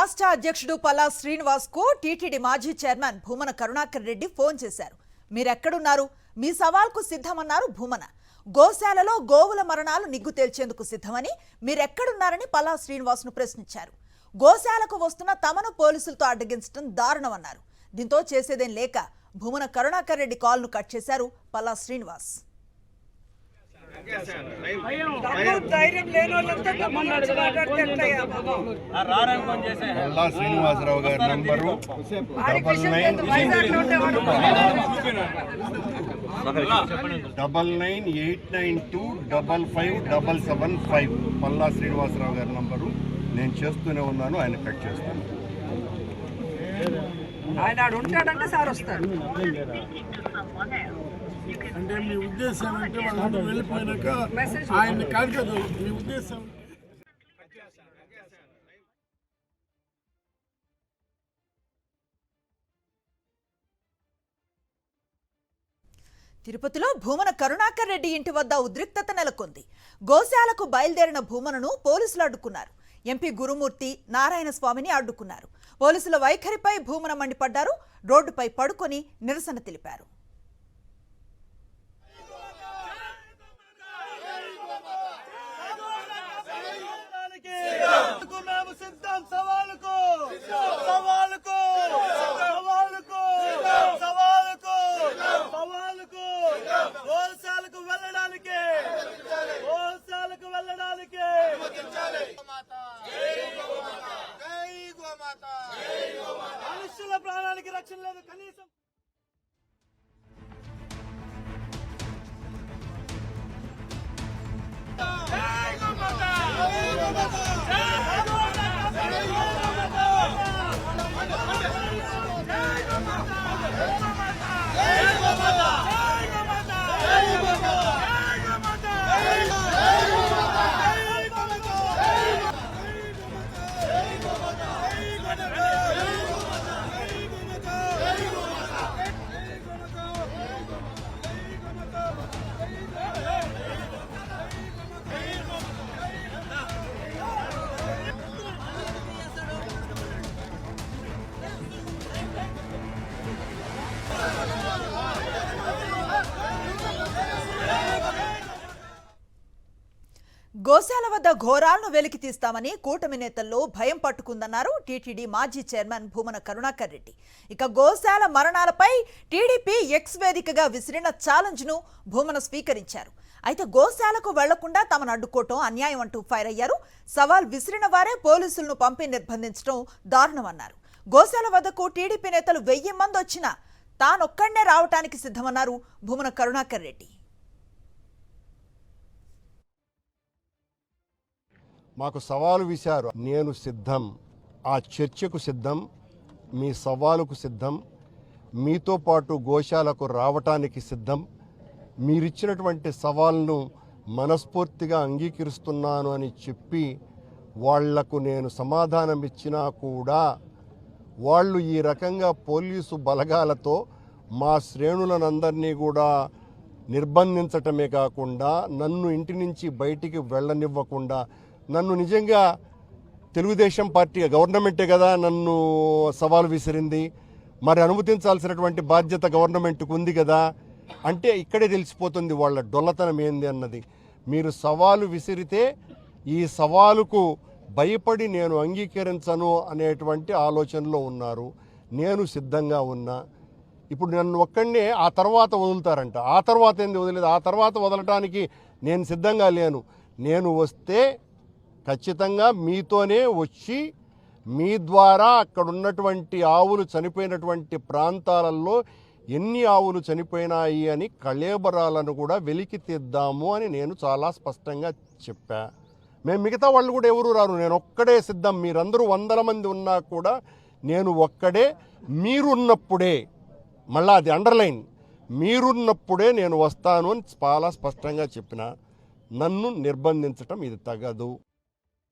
రాష్ట్ర అధ్యక్షుడు పల్లా శ్రీనివాస్ కు టీటీడీ మాజీ చైర్మన్ భూమన కరుణాకర్ రెడ్డి ఫోన్ చేశారు. మీరెక్కడున్నారు, మీ సవాల్కు సిద్ధమన్నారు భూమన. గోశాలలో గోవుల మరణాలు నిగ్గు తేల్చేందుకు సిద్ధమని మీరెక్కడున్నారని పల్లా శ్రీనివాస్ ను ప్రశ్నించారు. గోశాలకు వస్తున్న తమను పోలీసులతో అడ్డగించడం దారుణమన్నారు. దీంతో చేసేదేం లేక భూమన కరుణాకర్ రెడ్డి కాల్ ను కట్ చేశారు పల్లా శ్రీనివాస్. పల్లా శ్రీనివాసరావు గారి నంబరు 9989255575. పల్లా శ్రీనివాసరావు గారి నంబరు. నేను చేస్తూనే ఉన్నాను, ఆయన కట్ చేస్తాను. ఆయన ఉంటాడంటే సార్ వస్తారు. అంటే మీ ఉద్దేశం అంటే వాళ్ళు వెళ్ళిపోయినాక ఆయన కాదు కదా మీ ఉద్దేశం. తిరుపతిలో భూమన కరుణాకర్ రెడ్డి ఇంటి వద్ద ఉద్రిక్తత నెలకొంది. గోశాలకు బయలుదేరిన భూమనను పోలీసులు అడ్డుకున్నారు. ఎంపీ గురుమూర్తి నారాయణ స్వామిని అడ్డుకున్నారు. పోలీసుల వైఖరిపై భూమన మండిపడ్డారు. రోడ్డుపై పడుకొని నిరసన తెలిపారు. మనుషుల ప్రాణానికి రక్షణ లేదు కనీసం. గోశాల వద్ద ఘోరాలను వెలికి తీస్తామని కూటమి నేతల్లో భయం పట్టుకుందన్నారు టీటీడీ మాజీ చైర్మన్ భూమన కరుణాకర్ రెడ్డి. ఇక గోశాల మరణాలపై టీడీపీ ఎక్స్ వేదికగా విసిరిన ఛాలెంజ్ ను భూమన స్వీకరించారు. అయితే గోశాలకు వెళ్లకుండా తమను అడ్డుకోవటం అన్యాయం అంటూ ఫైర్ అయ్యారు. సవాల్ విసిరిన వారే పోలీసులను పంపి నిర్బంధించడం దారుణమన్నారు. గోశాల వద్దకు టీడీపీ నేతలు 1000 మంది వచ్చినా తానొక్కడే రావటానికి సిద్ధమన్నారు భూమన కరుణాకర్ రెడ్డి. మాకు సవాలు విశారు. నేను సిద్ధం, ఆ చర్చకు సిద్ధం, మీ సవాలుకు సిద్ధం, మీతో పాటు గోశాలకు రావటానికి సిద్ధం. మీరిచ్చినటువంటి సవాల్ను మనస్ఫూర్తిగా అంగీకరిస్తున్నాను అని చెప్పి వాళ్లకు నేను సమాధానం ఇచ్చినా కూడా వాళ్ళు ఈ రకంగా పోలీసు బలగాలతో మా శ్రేణులనందరినీ కూడా నిర్బంధించటమే కాకుండా నన్ను ఇంటి నుంచి బయటికి వెళ్ళనివ్వకుండా, నన్ను నిజంగా తెలుగుదేశం పార్టీ గవర్నమెంటే కదా నన్ను సవాలు విసిరింది, మరి అనుమతించాల్సినటువంటి బాధ్యత గవర్నమెంట్కు ఉంది కదా అంటే ఇక్కడే తెలిసిపోతుంది వాళ్ళ డొల్లతనం ఏంది అన్నది. మీరు సవాలు విసిరితే ఈ సవాలుకు భయపడి నేను అంగీకరించను అనేటువంటి ఆలోచనలో ఉన్నారు. నేను సిద్ధంగా ఉన్నా. ఇప్పుడు నన్ను ఒక్కడినే ఆ తర్వాత వదులుతారంట. ఆ తర్వాత ఏంది వదిలేదు, ఆ తర్వాత వదలటానికి నేను సిద్ధంగా లేను. నేను వస్తే ఖచ్చితంగా మీతోనే వచ్చి మీ ద్వారా అక్కడ ఉన్నటువంటి ఆవులు చనిపోయినటువంటి ప్రాంతాలలో ఎన్ని ఆవులు చనిపోయినాయి అని కళేబరాలను కూడా వెలికి తీద్దాము అని నేను చాలా స్పష్టంగా చెప్పా. మేము మిగతా వాళ్ళు కూడా ఎవరు రారు, నేను ఒక్కడే సిద్ధం. మీరందరూ 100 మంది ఉన్నా కూడా నేను ఒక్కడే. మీరున్నప్పుడే, మళ్ళా అది అండర్లైన్, మీరున్నప్పుడే నేను వస్తాను అని చాలా స్పష్టంగా చెప్పిన. నన్ను నిర్బంధించటం ఇది తగదు.